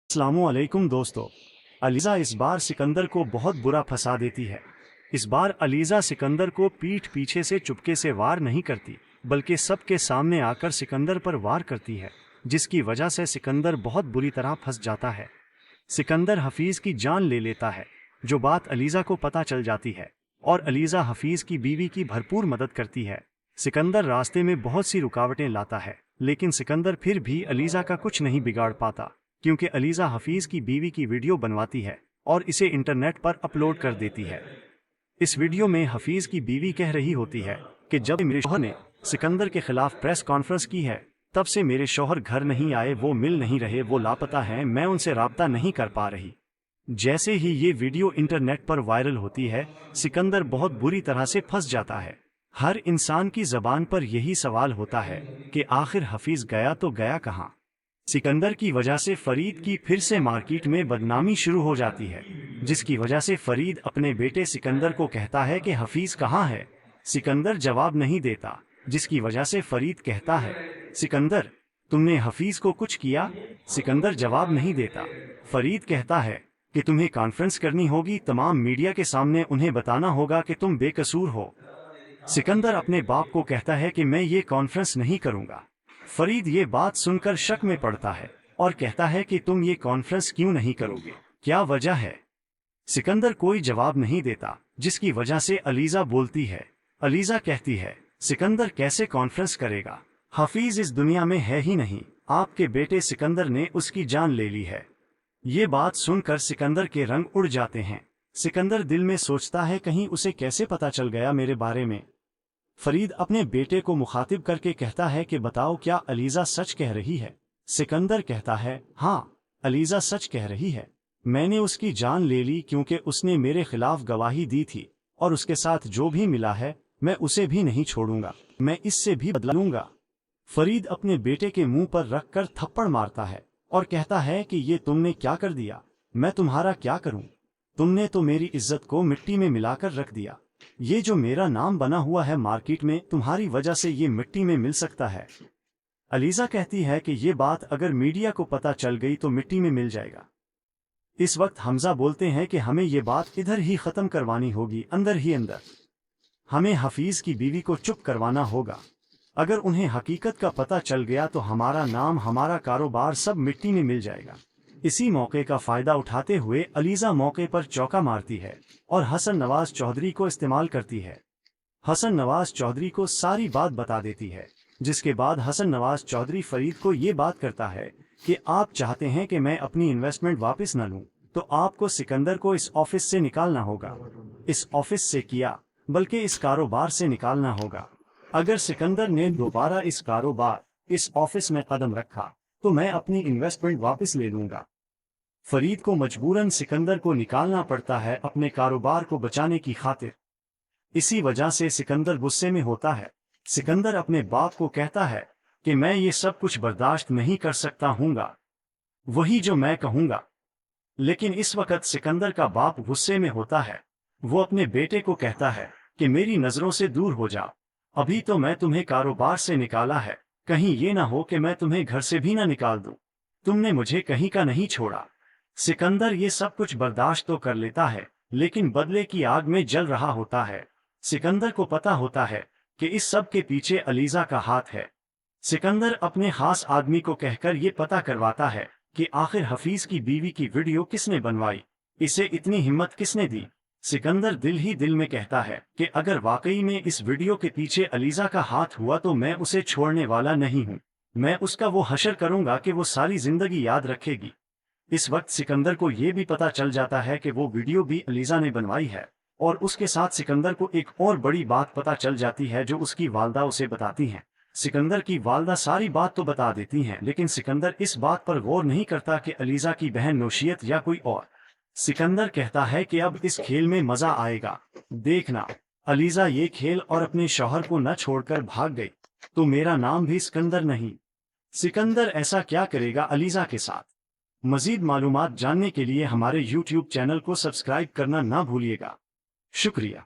अस्सलामुअलैकुम दोस्तों। अलीज़ा इस बार सिकंदर को बहुत बुरा फंसा देती है। इस बार अलीज़ा सिकंदर को पीठ पीछे से चुपके से वार नहीं करती, बल्कि सबके सामने आकर सिकंदर पर वार करती है, जिसकी वजह से सिकंदर बहुत बुरी तरह फंस जाता है। सिकंदर हफीज़ की जान ले लेता है, जो बात अलीज़ा को पता चल जाती है, और अलीज़ा हफीज़ की बीवी की भरपूर मदद करती है। सिकंदर रास्ते में बहुत सी रुकावटें लाता है, लेकिन सिकंदर फिर भी अलीज़ा का कुछ नहीं बिगाड़ पाता, क्योंकि अलीज़ा हफीज़ की बीवी की वीडियो बनवाती है और इसे इंटरनेट पर अपलोड कर देती है। इस वीडियो में हफीज़ की बीवी कह रही होती है कि जब मेरे शौहर ने सिकंदर के खिलाफ प्रेस कॉन्फ्रेंस की है, तब से मेरे शौहर घर नहीं आए, वो मिल नहीं रहे, वो लापता हैं, मैं उनसे राब्ता नहीं कर पा रही। जैसे ही ये वीडियो इंटरनेट पर वायरल होती है, सिकंदर बहुत बुरी तरह से फंस जाता है। हर इंसान की ज़बान पर यही सवाल होता है कि आखिर हफीज़ गया तो गया कहाँ। सिकंदर की वजह से फरीद की फिर से मार्केट में बदनामी शुरू हो जाती है, जिसकी वजह से फरीद अपने बेटे सिकंदर को कहता है कि हफीज़ कहाँ है। सिकंदर जवाब नहीं देता, जिसकी वजह से फरीद कहता है, सिकंदर तुमने हफीज़ को कुछ किया? सिकंदर जवाब नहीं देता। फरीद कहता है कि तुम्हें कॉन्फ्रेंस करनी होगी, तमाम मीडिया के सामने उन्हें बताना होगा कि तुम बेकसूर हो। सिकंदर अपने बाप को कहता है कि मैं ये कॉन्फ्रेंस नहीं करूंगा। फरीद ये बात सुनकर शक में पड़ता है और कहता है कि तुम ये कॉन्फ्रेंस क्यों नहीं करोगे, क्या वजह है? सिकंदर कोई जवाब नहीं देता, जिसकी वजह से अलीज़ा बोलती है। अलीज़ा कहती है, सिकंदर कैसे कॉन्फ्रेंस करेगा? हफीज़ इस दुनिया में है ही नहीं, आपके बेटे सिकंदर ने उसकी जान ले ली है। ये बात सुनकर सिकंदर के रंग उड़ जाते हैं। सिकंदर दिल में सोचता है, कहीं उसे कैसे पता चल गया मेरे बारे में। फरीद अपने बेटे को मुखातिब करके कहता है कि बताओ, क्या अलीज़ा सच कह रही है? सिकंदर कहता है, हाँ, अलीज़ा सच कह रही है। मैंने उसकी जान ले ली क्योंकि उसने मेरे खिलाफ गवाही दी थी, और उसके साथ जो भी मिला है मैं उसे भी नहीं छोड़ूंगा, मैं इससे भी बदला लूंगा। फरीद अपने बेटे के मुंह पर रखकर थप्पड़ मारता है और कहता है कि ये तुमने क्या कर दिया, मैं तुम्हारा क्या करूं? तुमने तो मेरी इज्जत को मिट्टी में मिलाकर रख दिया। ये जो मेरा नाम बना हुआ है मार्केट में, तुम्हारी वजह से ये मिट्टी में मिल सकता है। अलीज़ा कहती है कि ये बात अगर मीडिया को पता चल गई तो मिट्टी में मिल जाएगा। इस वक्त हमजा बोलते हैं कि हमें ये बात इधर ही खत्म करवानी होगी, अंदर ही अंदर। हमें हफीज़ की बीवी को चुप करवाना होगा। अगर उन्हें हकीकत का पता चल गया तो हमारा नाम, हमारा कारोबार सब मिट्टी में मिल जाएगा। इसी मौके का फायदा उठाते हुए अलीज़ा मौके पर चौका मारती है और हसन नवाज चौधरी को इस्तेमाल करती है। हसन नवाज चौधरी को सारी बात बता देती है, जिसके बाद हसन नवाज चौधरी फरीद को ये बात करता है कि आप चाहते हैं कि मैं अपनी इन्वेस्टमेंट वापस न लूं, तो आपको सिकंदर को इस ऑफिस से निकालना होगा। इस ऑफिस से किया, बल्कि इस कारोबार से निकालना होगा। अगर सिकंदर ने दोबारा इस कारोबार, इस ऑफिस में कदम रखा तो मैं अपनी इन्वेस्टमेंट वापस ले लूंगा। फरीद को मजबूरन सिकंदर को निकालना पड़ता है अपने कारोबार को बचाने की खातिर। इसी वजह से सिकंदर गुस्से में होता है। सिकंदर अपने बाप को कहता है कि मैं ये सब कुछ बर्दाश्त नहीं कर सकता हूँगा, वही जो मैं कहूँगा। लेकिन इस वक्त सिकंदर का बाप गुस्से में होता है। वो अपने बेटे को कहता है कि मेरी नज़रों से दूर हो जाओ, अभी तो मैं तुम्हें कारोबार से निकाला है, कहीं ये ना हो कि मैं तुम्हें घर से भी ना निकाल दूं। तुमने मुझे कहीं का नहीं छोड़ा। सिकंदर ये सब कुछ बर्दाश्त तो कर लेता है, लेकिन बदले की आग में जल रहा होता है। सिकंदर को पता होता है कि इस सब के पीछे अलीज़ा का हाथ है। सिकंदर अपने खास आदमी को कहकर ये पता करवाता है कि आखिर हफीज़ की बीवी की वीडियो किसने बनवाई, इसे इतनी हिम्मत किसने दी। सिकंदर दिल ही दिल में कहता है कि अगर वाकई में इस वीडियो के पीछे अलीज़ा का हाथ हुआ तो मैं उसे छोड़ने वाला नहीं हूँ। मैं उसका वो हशर करूंगा कि वो सारी जिंदगी याद रखेगी। इस वक्त सिकंदर को ये भी पता चल जाता है कि वो वीडियो भी अलीज़ा ने बनवाई है, और उसके साथ सिकंदर को एक और बड़ी बात पता चल जाती है जो उसकी वालदा उसे बताती हैं। सिकंदर की वालदा सारी बात तो बता देती हैं, लेकिन सिकंदर इस बात पर गौर नहीं करता कि अलीज़ा की बहन नौशियत या कोई और। सिकंदर कहता है कि अब इस खेल में मजा आएगा, देखना अलीज़ा ये खेल और अपने शौहर को न छोड़कर भाग गई तो मेरा नाम भी सिकंदर नहीं। सिकंदर ऐसा क्या करेगा अलीज़ा के साथ? मज़ीद मालूमात जानने के लिए हमारे YouTube चैनल को सब्सक्राइब करना ना भूलिएगा। शुक्रिया।